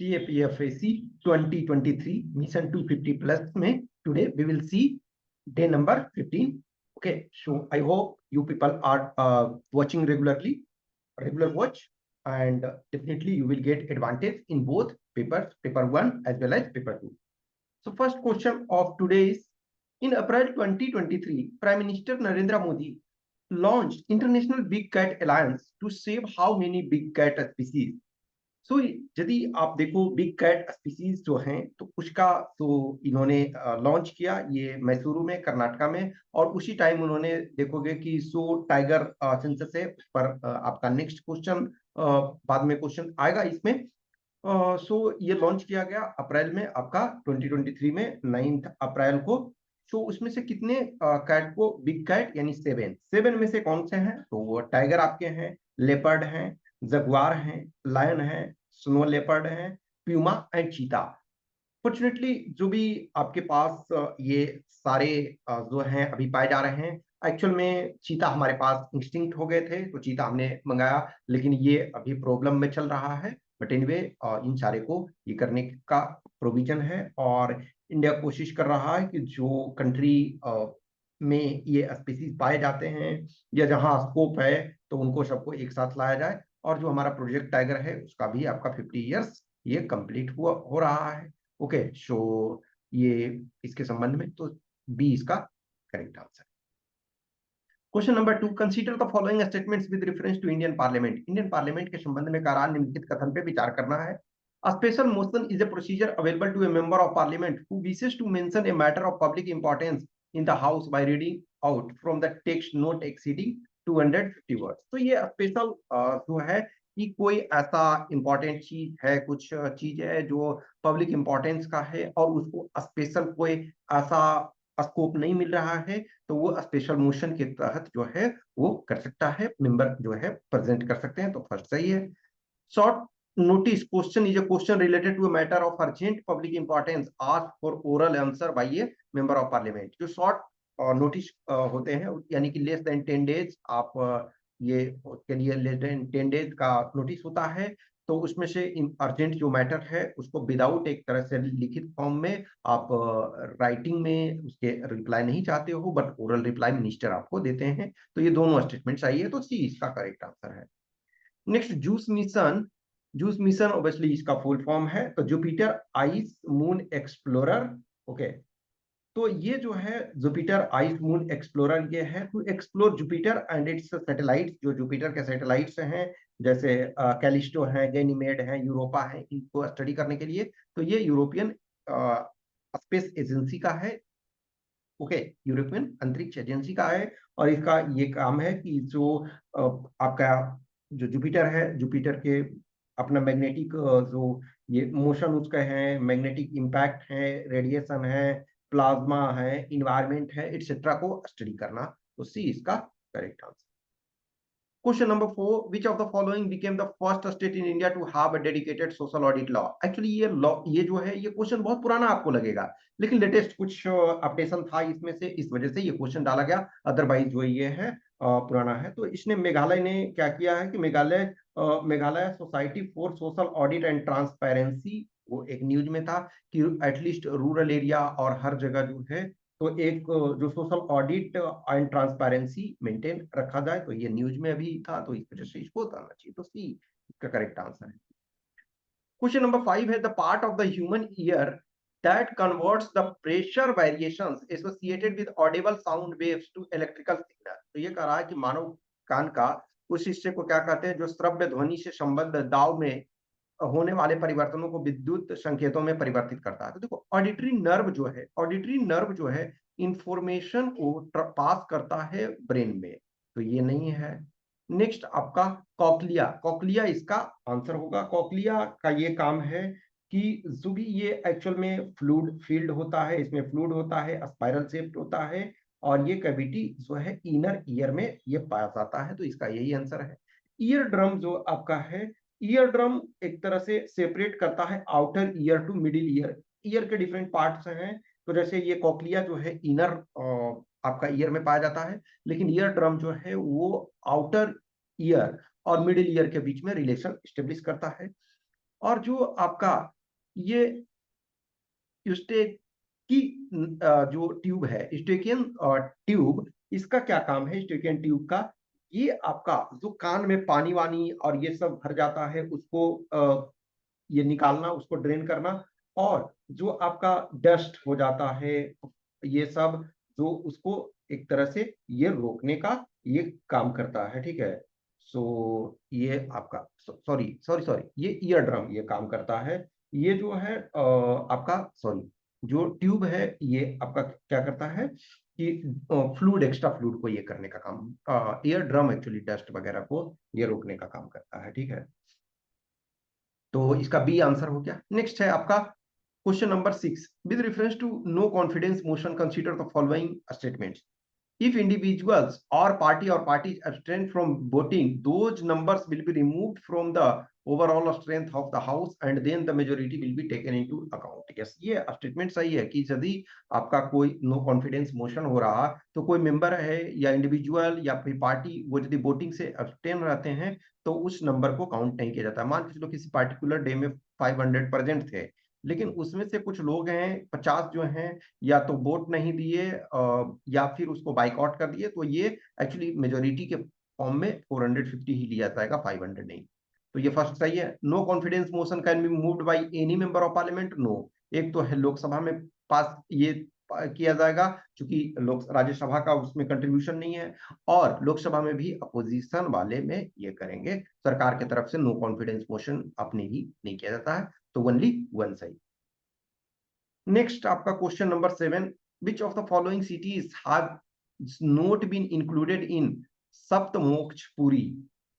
CAPFAC 2023 Mission 250 Plus में today we will see day number 15. Okay, so I hope you people are watching regular watch, and definitely you will get advantage in both papers, paper 1 as well as paper 2. So first question of today is, in April 2023, Prime Minister Narendra Modi launched International Big Cat Alliance to save how many big cat species? सो यदि आप देखो big cat species जो हैं तो उसका तो इन्होंने launch किया ये मैसूरू में, कर्नाटका में, और उसी टाइम उन्होंने देखोगे कि सो टाइगर सेंसस है उस पर आपका नेक्स्ट क्वेश्चन बाद में क्वेश्चन आएगा इसमें। सो ये लॉन्च किया गया अप्रैल में आपका 2023 में 9 अप्रैल को। सो उसमें से कितने कैट को बिग कैट यानी 7 में से कौन से हैं? तो वो टाइगर आपके हैं, लेपर्ड हैं, जगुआर हैं, लायन है, स्नो लेपर्ड है, प्यूमा एंड चीता। फॉर्चुनेटली जो भी आपके पास ये सारे जो हैं अभी पाए जा रहे हैं, एक्चुअल में चीता हमारे पास इंस्टिंक्ट हो गए थे तो चीता हमने मंगाया, लेकिन ये अभी प्रॉब्लम में चल रहा है। बट एनीवे इन सारे को ये करने का प्रोविजन है, और इंडिया कोशिश कर रहा है कि जो कंट्री में ये स्पीसीज पाए जाते हैं या जहां स्कोप है तो उनको सबको एक साथ लाया जाए। और जो हमारा प्रोजेक्ट टाइगर है उसका भी आपका 50 ईयर्स ये कंप्लीट हो रहा है। ओके, सो ये इसके संबंध में तो बी इसका correct answer. Question number 2, consider the following statements with reference to Indian parliament. Indian parliament के संबंध में करार निम्नलिखित कथन पे विचार करना है। A special motion is a procedure available to a member of parliament who wishes to mention a matter of public importance in the house by reading out from the text not exceeding 250 words। तो ये special जो है कि कोई ऐसा important चीज है, कुछ चीज है जो पब्लिक इंपॉर्टेंस का है और उसको स्पेशल कोई ऐसा स्कोप नहीं मिल रहा है, तो वो स्पेशल मोशन के तहत जो है वो कर सकता है, मेंबर जो है प्रेजेंट कर सकते हैं। तो फर्स्ट सही है। Short notice question is a question related to a matter of urgent public importance asked for oral answer by a member of parliament। जो शॉर्ट नोटिस होते हैं यानी कि लेस देन 10 डेज आप ये उसके लिए लेस देन 10 डेज का नोटिस होता है, तो उसमें से अर्जेंट जो मैटर है उसको विदाउट एक तरह से लिखित फॉर्म में आप राइटिंग में उसके रिप्लाई नहीं चाहते हो, बट ओरल रिप्लाई मिनिस्टर आपको देते हैं। तो ये दोनों स्टेटमेंट चाहिए, तो सी इसका करेक्ट आंसर है। नेक्स्ट, जूस मिशन ऑब्वियसली इसका फुल फॉर्म है, तो Jupiter ice moon explorer. Okay, तो ये जो है जुपिटर आइस मून एक्सप्लोरर ये है to explore Jupiter and its satellites. जो जुपिटर के सैटेलाइट्स हैं जैसे कैलिस्टो हैं, गैनीमेड हैं, यूरोपा हैं, इनको स्टडी करने के लिए। तो ये यूरोपियन स्पेस एजेंसी का है। ओके, यूरोपियन अंतरिक्ष एजेंसी का है, और इसका ये काम है कि जो आपका जो जुपिटर है, जुपिटर के अपना मैग्नेटिक जो ये मोशन उसका है, मैग्नेटिक इम्पैक्ट है, रेडिएशन है, प्लाज्मा है, इन्वायरमेंट है, एक्सेट्रा को स्टडी करना। तो सी इसका correct answer. Question number 4, which of the following became the first state in India to have a dedicated social audit law. Actually ये लॉ, ये जो है ये क्वेश्चन बहुत पुराना आपको लगेगा, लेकिन लेटेस्ट कुछ अपडेशन था इसमें से, इस वजह से ये क्वेश्चन डाला गया। अदरवाइज जो ये है पुराना है। तो इसने मेघालय ने क्या किया है कि Meghalaya society for social audit and transparency, वो एक न्यूज में था कि एटलीस्ट रूरल एरिया और हर जगह जो है तो एक जो social audit and transparency maintain रखा जाए। तो ये न्यूज में अभी था, तो इस वजह से इसको बताना चाहिए। तो सी इसका करेक्ट आंसर है। क्वेश्चन नंबर 5 है, the part of the human ear that converts the pressure variations associated with audible sound waves to electrical signal। तो ये कह रहा है कि मानव कान का उस हिस्से को क्या कहते हैं जो श्रव्य ध्वनि से संबद्ध दाव में होने वाले परिवर्तनों को विद्युत संकेतों में परिवर्तित करता है। तो देखो, ऑडिटरी नर्व जो है इंफॉर्मेशन को पास करता है ब्रेन में, तो ये नहीं है। नेक्स्ट आपका कॉकलिया इसका आंसर होगा। कॉकलिया का ये काम है कि जो भी ये एक्चुअल में फ्लूइड फील्ड होता है, इसमें फ्लूइड होता है, स्पाइरल शेप्ड होता है, और ये कैविटी जो है इनर ईयर में ये पाया जाता है। तो इसका यही आंसर है। ईयर ड्रम जो आपका है, ईयर ड्रम एक तरह से सेपरेट करता है outer ear to middle ear. Ear के डिफरेंट पार्ट्स हैं, तो जैसे ये कॉकलिया जो है इनर आपका ईयर में पाया जाता है, लेकिन ईयर ड्रम जो है वो आउटर ईयर और मिडिल ईयर के बीच में रिलेशन स्टेब्लिश करता है। और जो आपका ये यूस्टेक की जो ट्यूब है, यूस्टेकियन ट्यूब, इसका क्या काम है यूस्टेकियन ट्यूब का? ये आपका जो कान में पानी वानी और ये सब भर जाता है उसको ये निकालना, उसको ड्रेन करना, और जो आपका डस्ट हो जाता है ये सब, जो उसको एक तरह से ये रोकने का ये काम करता है, ठीक है। सो ये आपका सॉरी सॉरी सॉरी ये ईयर ड्रम ये काम करता है। ये जो है आपका सॉरी जो ट्यूब है ये आपका क्या करता है कि फ्लूड, एक्स्ट्रा फ्लूड को ये करने का काम, ईयर ड्रम एक्चुअली डस्ट वगैरह को ये रोकने का काम करता है, ठीक है। तो इसका बी आंसर हो गया। नेक्स्ट है आपका question number 6, with reference to no confidence motion consider the following statements. If individuals or parties abstain from voting, those numbers will be removed from the overall strength of the house and then the majority will be taken into account. Yes, ये statement सही है कि यदि आपका कोई no confidence motion हो रहा तो कोई मेंबर है या इंडिविजुअल या फिर पार्टी वो यदि वोटिंग से अब्सटेन रहते हैं तो उस नंबर को काउंट नहीं किया जाता। मान के चलो किसी पार्टिकुलर डे में 500 प्रेजेंट थे, लेकिन उसमें से कुछ लोग हैं 50 जो हैं या तो वोट नहीं दिए या फिर उसको बाइकआउट कर दिए, तो ये एक्चुअली मेजोरिटी के फॉर्म में 450 ही लिया जाएगा, 500 नहीं। तो ये फर्स्ट सही है। No confidence motion can be moved by any member of parliament, no. एक तो है लोकसभा में पास ये किया जाएगा क्योंकि लोक राज्यसभा का उसमें कंट्रीब्यूशन नहीं है, और लोकसभा में भी अपोजिशन वाले में ये करेंगे, सरकार की तरफ से नो कॉन्फिडेंस मोशन अपने ही नहीं किया जाता है, तो ओनली वन सही। नेक्स्ट आपका question number 7, which of the following cities have not been included in Saptamokshapuri,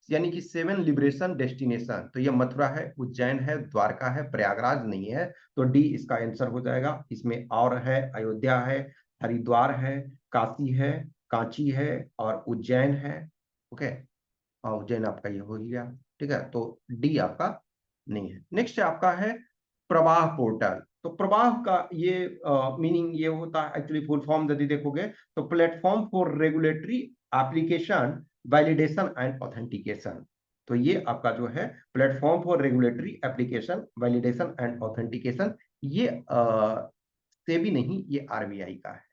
यानी कि 7 लिबरेशन डेस्टिनेशन। तो ये मथुरा है, उज्जैन है, द्वारका है, प्रयागराज नहीं है, तो डी इसका आंसर हो जाएगा। इसमें और है, अयोध्या है, हरिद्वार है, काशी है, कांची है और उज्जैन है। ओके, और उज्जैन आपका ये हो गया, ठीक है, तो डी आपका नहीं है। नेक्स्ट आपका है प्रवाह पोर्टल। तो प्रवाह का ये मीनिंग ये होता है, एक्चुअली फुल फॉर्म यदि देखोगे तो platform for regulatory application validation and authentication. तो ये आपका जो है platform for regulatory application validation and authentication, ये सेबी नहीं, ये आरबीआई का है।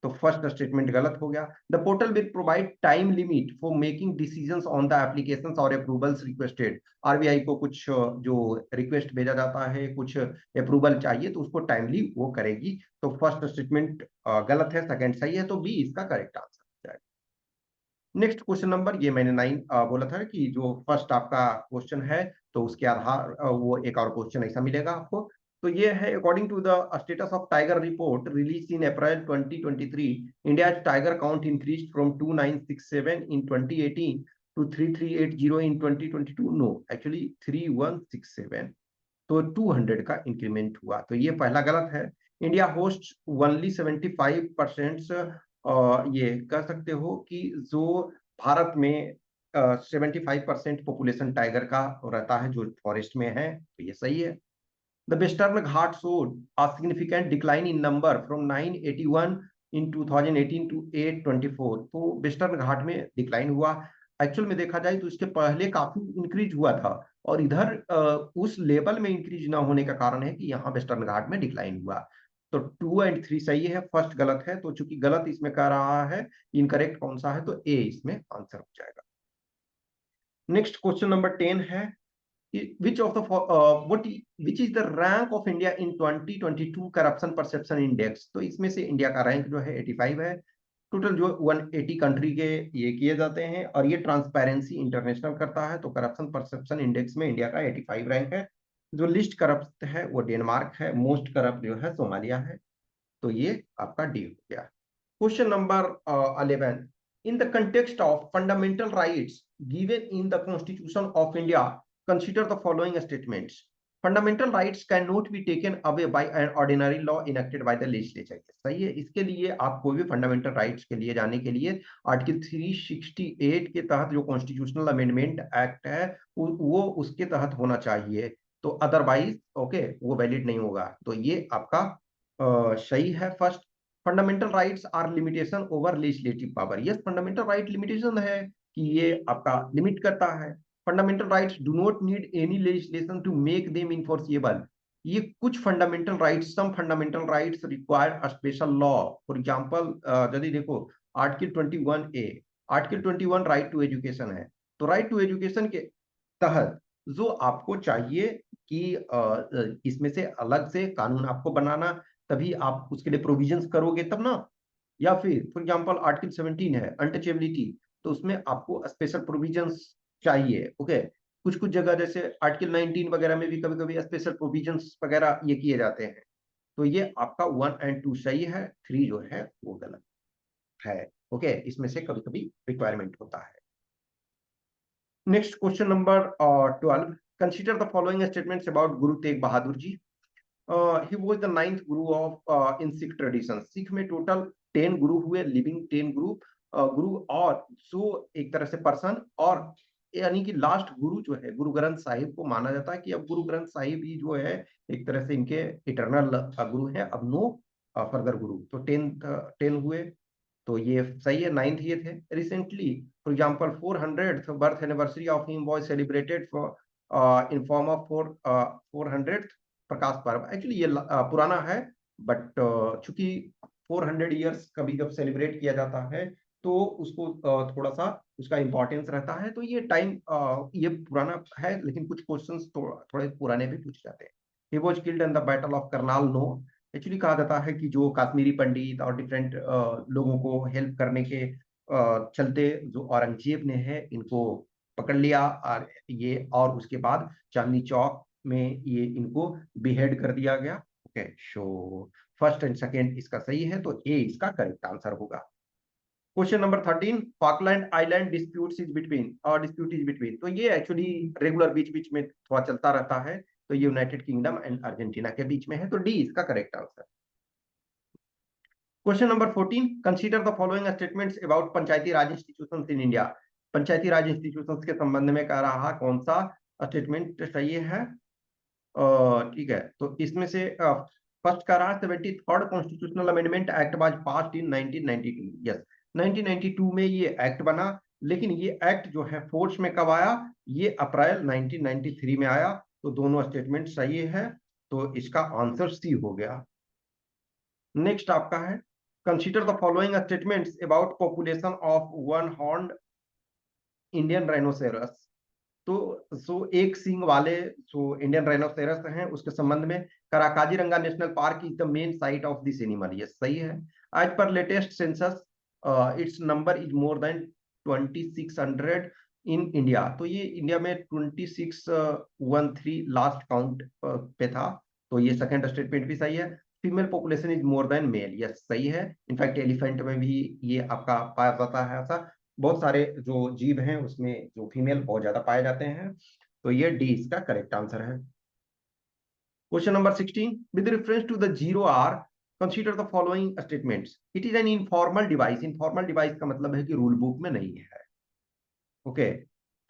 तो फर्स्ट स्टेटमेंट गलत हो गया। The portal will provide time limit for making decisions on the applications और अप्रूवल्स रिक्वेस्टेड। आरबीआई को कुछ जो रिक्वेस्ट भेजा जाता है, कुछ अप्रूवल चाहिए तो उसको टाइमली वो करेगी। तो फर्स्ट स्टेटमेंट गलत है, सेकंड सही है, तो बी इसका करेक्ट आंसर है। नेक्स्ट क्वेश्चन नंबर, ये मैंने 9 बोला था कि जो फर्स्ट आपका क्वेश्चन है तो उसके आधार वो एक और क्वेश्चन ऐसा मिलेगा आपको। तो ये है, according to the status of tiger report release in April 2023, India tiger count increase from 2967 in 2018 to 3380 in 2022। No, actually 3167, तो 200 का इंक्रीमेंट हुआ, तो ये पहला गलत है। इंडिया होस्ट ओनली 75%, ये कह सकते हो कि जो भारत में 75% पॉपुलेशन टाइगर का रहता है जो फॉरेस्ट में है, तो ये सही है। The western Ghat showed a significant decline in number from 981 in 2018 to 824। तो वेस्टर्न घाट में डिक्लाइन हुआ। एक्चुअल में देखा जाए तो इसके पहले काफी इंक्रीज हुआ था, और इधर उस लेवल में इंक्रीज ना होने का कारण है कि यहाँ वेस्टर्न घाट में डिक्लाइन हुआ। तो 2 और 3 सही है, फर्स्ट गलत है, तो चूंकि गलत इसमें कह रहा है, इनकरेक्ट कौन सा है, तो ए इसमें आंसर हो जाएगा। नेक्स्ट क्वेश्चन नंबर 10 है, which of the which is the rank of India in 2022 corruption perception index। तो इसमें से इंडिया का रैंक जो है 85 है। टोटल जो 180 कंट्री के ये किए जाते हैं, और ये ट्रांसपेरेंसी इंटरनेशनल करता है, तो करप्शन परसेप्शन इंडेक्स में इंडिया का 85 रैंक है। जो लिस्ट करप्ट है वो डेनमार्क है, मोस्ट करप्ट जो है सोमालिया है, तो ये आपका डी हो गया। Question number 11, in the context of fundamental rights given in the Constitution of India, consider the following statements. Fundamental rights cannot be taken away by an ordinary law enacted by the legislature। सही है। इसके लिए आप कोई भी fundamental rights के लिए जाने के लिए आर्टिकल 368 के तहत जो कॉन्स्टिट्यूशनल अमेंडमेंट एक्ट है वो उसके तहत होना चाहिए, तो अदरवाइज ओके वो वैलिड नहीं होगा। तो ये आपका सही है first. Fundamental rights are limitation over legislative power. Yes, fundamental right limitation है कि ये आपका लिमिट करता है। Fundamental rights do not need any legislation to make them enforceable. ये कुछ fundamental rights, some fundamental rights require a special law. For example यदि देखो article 21A, article 21 right to education है। तो राइट टू एजुकेशन के तहत जो आपको चाहिए कि इसमें से अलग से कानून आपको बनाना, तभी आप उसके लिए प्रोविजंस करोगे तब ना। या फिर फॉर एग्जांपल आर्टिकल 17 है अनटचेबिलिटी, तो उसमें आपको स्पेशल प्रोविजंस चाहिए। ओके, कुछ कुछ जगह जैसे आर्टिकल 19 वगैरह में भी कभी कभी स्पेशल प्रोविजंस वगैरह ये किए जाते हैं। तो ये आपका 1 और 2 सही है, 3 जो है वो गलत है। ओके, इसमें से कभी कभी रिक्वायरमेंट होता है। Next question number 12, consider the following statements about Guru Tegh Bahadur ji. he was the 9th guru of in Sikh tradition। Sikh में टोटल 10 गुरु हुए, लिविंग 10 गुरु, और जो एक तरह से पर्सन, और यानी कि लास्ट गुरु जो है गुरु ग्रंथ साहिब को माना जाता है कि अब गुरु ग्रंथ साहिब ही जो है एक तरह से इनके इटरनल गुरु है, अब नो फर्दर गुरु। तो 10 हुए, तो ये सही है, 9th ये थे। Recently for example 400th birth anniversary of him was celebrated for in form of 400th Prakash Parv. Actually ये पुराना है, बट चूंकि 400 ईयर्स कभी जब सेलिब्रेट किया जाता है तो उसको थोड़ा सा उसका इंपॉर्टेंस रहता है। तो ये टाइम ये पुराना है, लेकिन कुछ क्वेश्चंस थोड़े पुराने भी पूछ जाते हैं। He was killed in the battle of Karnal no. Actually कहा जाता है कि जो कश्मीरी पंडित और डिफरेंट लोगों को हेल्प करने के चलते जो औरंगजेब ने है इनको पकड़ लिया, और ये और उसके बाद चांदनी चौक में ये इनको बिहेड कर दिया गया। Okay, so first and second इसका सही है, तो ए इसका करेक्ट आंसर होगा। Question number 13, Falkland island dispute is between. तो ये एक्चुअली रेगुलर बीच बीच में थोड़ा चलता रहता है, तो ये यूनाइटेड किंगडम एंड अर्जेंटीना के बीच में है, तो डी इसका correct answer. Question number 14, consider the following statements about Panchayati Raj institutions in India. Panchayati Raj institutions के संबंध में कह रहा कौन सा स्टेटमेंट सही है। ठीक है, तो इसमें से फर्स्ट का रहा 73rd constitutional amendment act was passed in 1992। Yes, 1992 में ये एक्ट बना, लेकिन ये एक्ट जो है फोर्स में कब आया, ये अप्रैल 1993 में आया। तो दोनों स्टेटमेंट सही है, तो इसका आंसर सी हो गया। नेक्स्ट आपका है, consider the following statements about population of one horn Indian rhinoceros. तो एक सींग वाले जो इंडियन राइनोसेरस हैं उसके संबंध में Kaziranga national park is the main site of this animal. ये सही है। आज पर latest census it's number is more then 2600 in India. तो ये इंडिया में 2613 लास्ट काउंट पे था, तो ये सेकंड स्टेटमेंट भी सही है। Female population is more than male, yes सही है। इनफैक्ट एलिफेंट में भी ये आपका पाया जाता है ऐसा, बहुत सारे जो जीव हैं उसमें जो फीमेल बहुत ज्यादा पाए जाते हैं, तो ये डी इसका करेक्ट आंसर है। Question number 16, with reference to the zero hour consider the following statements. It is an informal device. Informal device का मतलब है कि रूल बुक में नहीं है। Okay,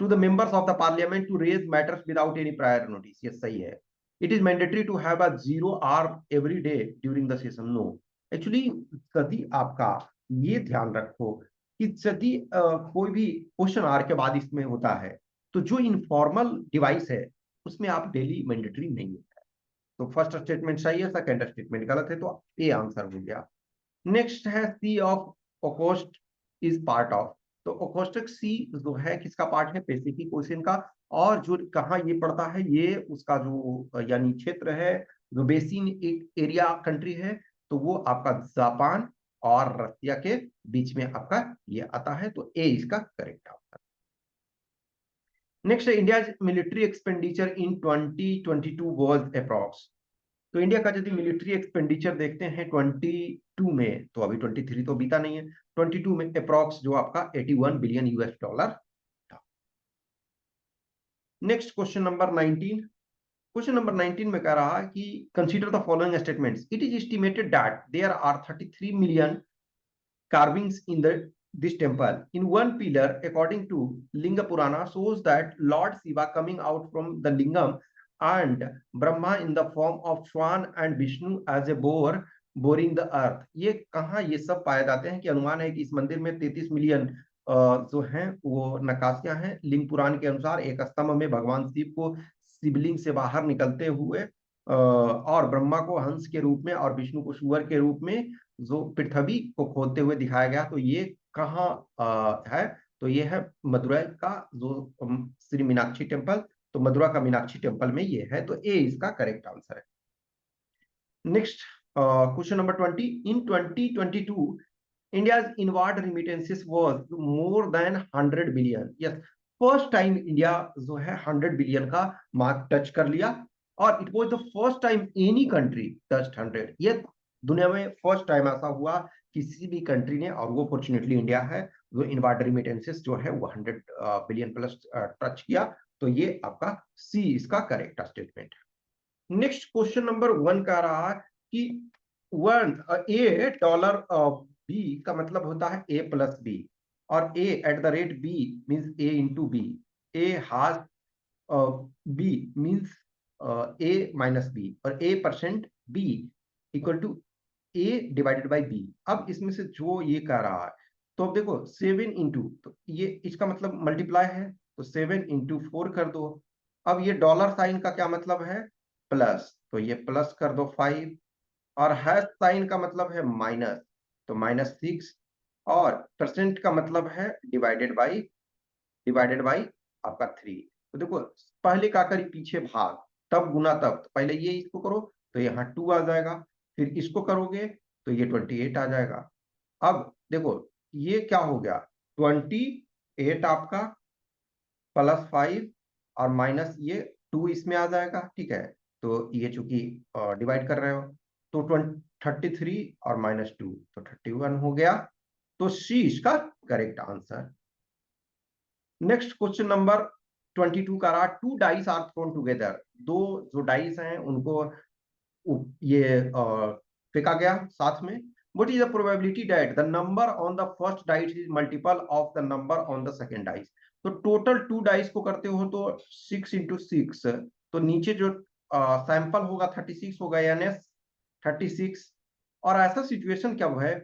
to the members of the parliament to raise matters without any prior notice, ये सही है। It is mandatory to have a zero hour every day during the session, no. Actually यदि आपका ये ध्यान रखो कि यदि कोई भी क्वेश्चन आर के बाद इसमें होता है, तो जो इनफॉर्मल डिवाइस है उसमें आप डेली मैंडेटरी नहीं है। तो फर्स्ट स्टेटमेंट सही है, सेकंड स्टेटमेंट गलत है, तो ए आंसर हो गया। नेक्स्ट है सी ऑफ ओकोस्ट इज पार्ट ऑफ। तो ओकोस्टिक सी जो है किसका पार्ट है, पैसिफिक ओशियन का। और जो कहाँ ये पड़ता है, ये उसका जो यानी क्षेत्र है, जो बेसिन एरिया कंट्री है, तो वो आपका जापान और रसिया के बीच में आपका ये आता है, तो ए इसका करेक्ट आंसर। नेक्स्ट है India military expenditure in 2022 was approx. तो इंडिया का यदि मिलिट्री एक्सपेंडिचर देखते हैं 22 में, तो अभी 23 तो बीता नहीं है, 22 में अप्रॉक्स जो आपका 81 बिलियन यूएस डॉलर था। Next question number 19। Question number 19 में कह रहा है कि consider the following statements. It is estimated that there are 33 million carvings in this temple. In one pillar, according to Linga Purana, shows that Lord Shiva coming out from the lingam and Brahma in the form of swan and Vishnu as a boar boring the earth. ये कहाँ ये सब पाए जाते हैं कि अनुमान है कि इस मंदिर में 33 मिलियन जो हैं वो नक्काशियां हैं। लिंग पुराण के अनुसार एक स्तंभ में भगवान शिव को शिवलिंग से बाहर निकलते हुए और ब्रह्मा को हंस के रूप में और विष्णु को सूअर के रूप में जो पृथ्वी को खोदते हुए दिखाया गया। तो ये कहाँ है? तो ये है मदुरै का जो श्री मीनाक्षी टेम्पल। तो मदुरा का मीनाक्षी टेम्पल में ये है। तो ए इसका करेक्ट आंसर है। Next question number 20। In 2022 India's inward remittances was more than 100 billion. Yes, first time India जो है 100 बिलियन का मार्क टच कर लिया। और it was the first time any country touched 100। ये दुनिया में फर्स्ट टाइम ऐसा हुआ किसी भी कंट्री ने, और वो फॉर्चुनेटली इंडिया है, जो इनवार्ड रिमिटेंसेस जो है वो 100 बिलियन प्लस टच किया। तो ये आपका सी इसका करेक्ट स्टेटमेंट है। नेक्स्ट क्वेश्चन नंबर 1 का रहा कि $1 बी का मतलब होता है ए प्लस बी, और A at the rate B means A into B, A hash B means A minus B, और ए% B equal to A divided by B. अब इसमें से जो ये कह रहा है, तो अब देखो 7 इंटू, तो ये इसका मतलब मल्टीप्लाई है, तो 7 इंटू 4 कर दो। अब ये डॉलर साइन का क्या मतलब है? प्लस, तो ये प्लस कर दो 5, और हैश साइन का मतलब है माइनस, तो -6, और परसेंट का मतलब है डिवाइडेड बाई आपका 3। तो देखो पहले का करी पीछे भाग, तब गुना तब, तो पहले ये इसको करो तो यहाँ 2 आ जाएगा, फिर इसको करोगे तो ये 28 आ जाएगा। अब देखो ये क्या हो गया, 28 आपका +5 और माइनस ये 2 इसमें आ जाएगा, ठीक है। तो ये चूंकि डिवाइड कर रहे हो, तो 33 और -2 तो 31 हो गया। तो सी इसका correct answer. Next question number 22 का रहा, 2 डाइस आर थ्रोन टुगेदर। दो जो डाइस हैं उनको ये फेंका गया साथ में। What is the probability that the number on the first dice is multiple of the number on the second dice? तो टोटल 2 डाइस को करते हो तो 6 इंटू 6, तो नीचे जो सैंपल होगा 36 होगा, यानी 36। और ऐसा सिचुएशन क्या है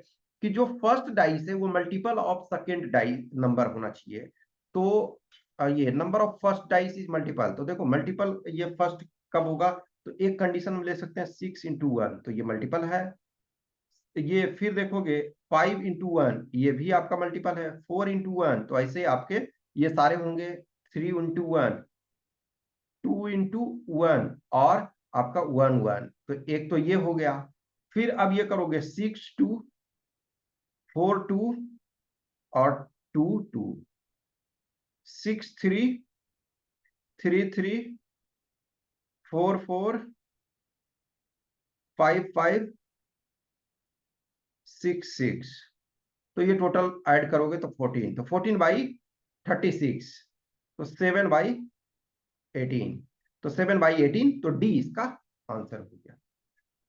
कि जो फर्स्ट डाइस है वो multiple of second dice number होना चाहिए। तो ये number of first dice is multiple, तो देखो मल्टीपल ये फर्स्ट कब होगा, तो एक कंडीशन में ले सकते हैं 6 इंटू 1, तो ये मल्टीपल है। ये फिर देखोगे 5 इंटू 1, ये भी आपका मल्टीपल है। 4 इंटू 1, तो ऐसे आपके ये सारे होंगे। 3 इंटू 1, 2 इंटू 1, और आपका 1 1, तो एक तो ये हो गया। फिर अब ये करोगे 6 2, 4 2, और 2 2, 6 3, 3 3, 4 4, 5 5, 6 6। तो ये टोटल ऐड करोगे तो 14, तो 14 बाई 36, तो 7 बाई 18, तो 7 बाई 18, तो डी इसका आंसर हो गया।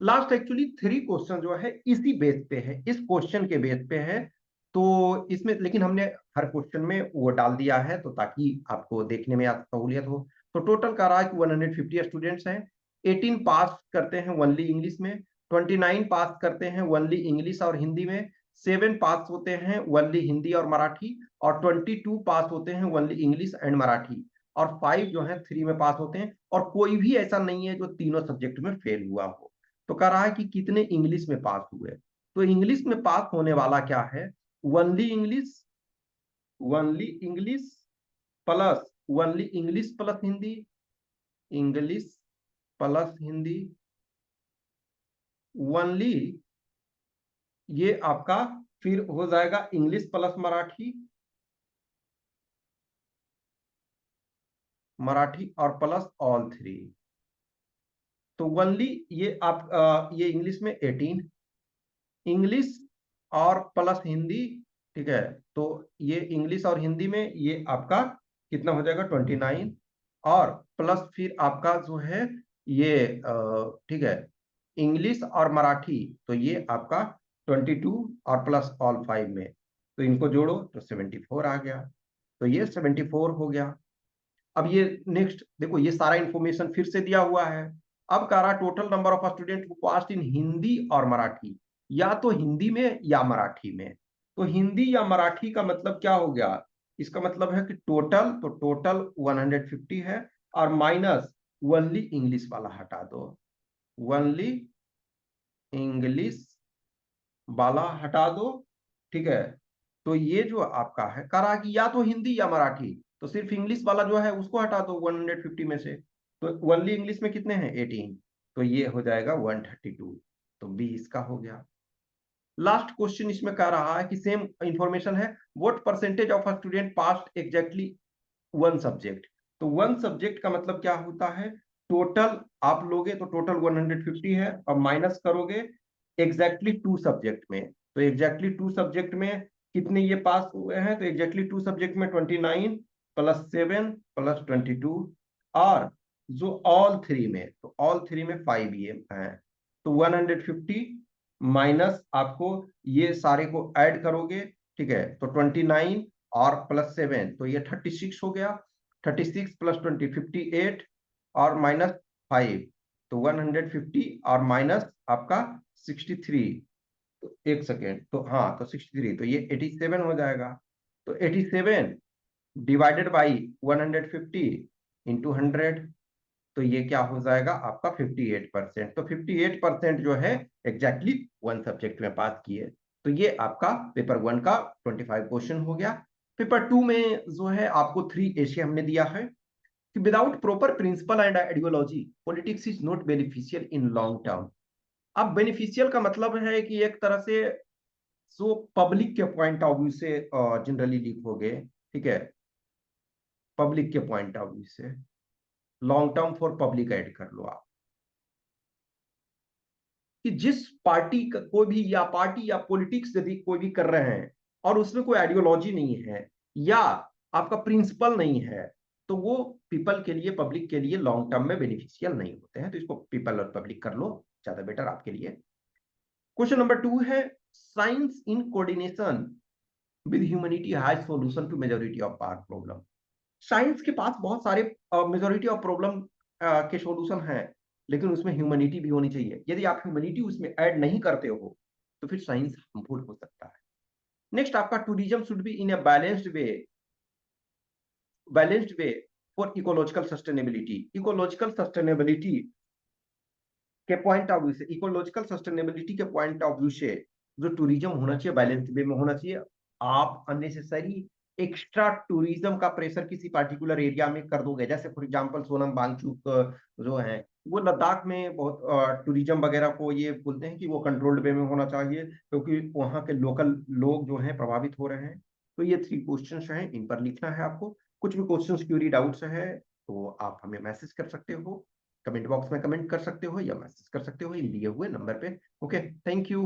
लास्ट एक्चुअली 3 क्वेश्चन जो है इसी बेस पे है, इस क्वेश्चन के बेस पे है। तो इसमें लेकिन हमने हर क्वेश्चन में वो डाल दिया है, तो ताकि आपको देखने में सहूलियत हो। तो टोटल का रहा है कि 150 स्टूडेंट्स हैं। 18 पास करते हैं ओनली इंग्लिश में, 29 पास करते हैं ओनली इंग्लिश और हिंदी में, 7 पास होते हैं ओनली हिंदी और मराठी, और 22 पास होते हैं ओनली इंग्लिश एंड मराठी, और 5 जो है 3 में पास होते हैं। और कोई भी ऐसा नहीं है जो तीनों सब्जेक्ट में फेल हुआ हो। तो कह रहा है कि कितने इंग्लिश में पास हुए। तो इंग्लिश में पास होने वाला क्या है, only English, only English plus, only English plus Hindi, English plus Hindi, only ये आपका फिर हो जाएगा इंग्लिश प्लस मराठी, मराठी और प्लस ऑल 3। तो ओनली ये आप ये इंग्लिश में 18, इंग्लिश और प्लस हिंदी, ठीक है। तो ये इंग्लिश और हिंदी में ये आपका कितना हो जाएगा 29, और प्लस फिर आपका जो है ये ठीक है इंग्लिश और मराठी, तो ये आपका 22 और प्लस ऑल 5 में, तो इनको जोड़ो तो 74 आ गया। तो ये 74 हो गया। अब ये नेक्स्ट देखो ये सारा इंफॉर्मेशन फिर से दिया हुआ है। अब कह रहा total number of student pass in Hindi और मराठी, या तो हिंदी में या मराठी में। तो हिंदी या मराठी का मतलब क्या हो गया, इसका मतलब है कि टोटल, तो टोटल 150 है, और माइनस ओनली इंग्लिश वाला हटा दो, ओनली इंग्लिश वाला हटा दो, ठीक है। तो ये जो आपका है करा कि या तो हिंदी या मराठी, तो सिर्फ इंग्लिश वाला जो है उसको हटा दो 150 में से, तो ओनली इंग्लिश में कितने हैं 18, तो ये हो जाएगा 132, तो बी इसका हो गया। लास्ट क्वेश्चन इसमें कह रहा है कि सेम इंफॉर्मेशन है, what percentage of a student passed exactly one subject. तो वन सब्जेक्ट का मतलब क्या होता है, टोटल आप लोगे तो टोटल 150 है, और माइनस करोगे एग्जैक्टली टू सब्जेक्ट में, तो एग्जैक्टली टू सब्जेक्ट में कितने ये पास हुए हैं, तो एग्जैक्टली टू सब्जेक्ट में 29 प्लस 7 प्लस 22, और जो ऑल थ्री में, तो ऑल थ्री में 5 ये है, तो 150 माइनस आपको ये सारे को ऐड करोगे, ठीक है, तो 29 और प्लस 7, तो ये 36 हो गया, 36 प्लस 20 58, और माइनस 5, तो 150 और माइनस आपका 63, तो एक सेकेंड, तो हाँ, तो 63, तो ये 87 हो जाएगा, तो 87 डिवाइडेड बाई 150 इंटू 100, तो ये क्या हो जाएगा आपका 58%, तो 58% जो है एग्जैक्टली वन सब्जेक्ट में पास किए। तो ये आपका पेपर 1 का 25 क्वेश्चन हो गया। पेपर 2 में जो है आपको 3 एशिया हमने दिया है कि without proper principle and ideology politics is not beneficial in long term. अब बेनिफिशियल का मतलब है कि एक तरह से जो पब्लिक के पॉइंट ऑफ व्यू से जनरली लिखोगे, ठीक है, पब्लिक के पॉइंट ऑफ व्यू से, long term for public add कर लो आप, कि जिस पार्टी का कोई भी, या पार्टी या पॉलिटिक्स यदि कोई भी कर रहे हैं और उसमें कोई आइडियोलॉजी नहीं है या आपका प्रिंसिपल नहीं है, तो वो पीपल के लिए, पब्लिक के लिए लॉन्ग टर्म में बेनिफिशियल नहीं होते हैं। तो इसको पीपल और पब्लिक कर लो, ज्यादा बेटर आपके लिए। क्वेश्चन नंबर 2 है, science in coordination with humanity has solution to majority of our problem. Science के पास बहुत सारे मेजॉरिटी ऑफ प्रॉब्लम के सॉल्यूशन हैं, लेकिन उसमें ह्यूमैनिटी भी होनी चाहिए। यदि आप ह्यूमैनिटी उसमें ऐड नहीं करते हो तो फिर साइंस हार्मफुल हो सकता है। नेक्स्ट आपका, tourism should be in a balanced way for ecological sustainability. Ecological sustainability के पॉइंट ऑफ व्यू से, इकोलॉजिकल सस्टेनेबिलिटी के पॉइंट ऑफ व्यू से जो टूरिज्म होना चाहिए बैलेंस वे में होना चाहिए। आप अननेसेसरी एक्स्ट्रा टूरिज्म का प्रेशर किसी पार्टिकुलर एरिया में कर दोगे, जैसे फॉर एग्जांपल सोनम वांगचुक जो है वो लद्दाख में बहुत टूरिज्म वगैरह को ये बोलते हैं कि वो कंट्रोल्ड वे में होना चाहिए, क्योंकि वहाँ के लोकल लोग जो हैं प्रभावित हो रहे हैं। तो ये 3 क्वेश्चन हैं, इन पर लिखना है आपको। कुछ भी क्वेश्चन क्यूरी डाउट्स है तो आप हमें मैसेज कर सकते हो, कमेंट बॉक्स में कमेंट कर सकते हो या मैसेज कर सकते हो इन दिए हुए नंबर पे। Okay, thank you.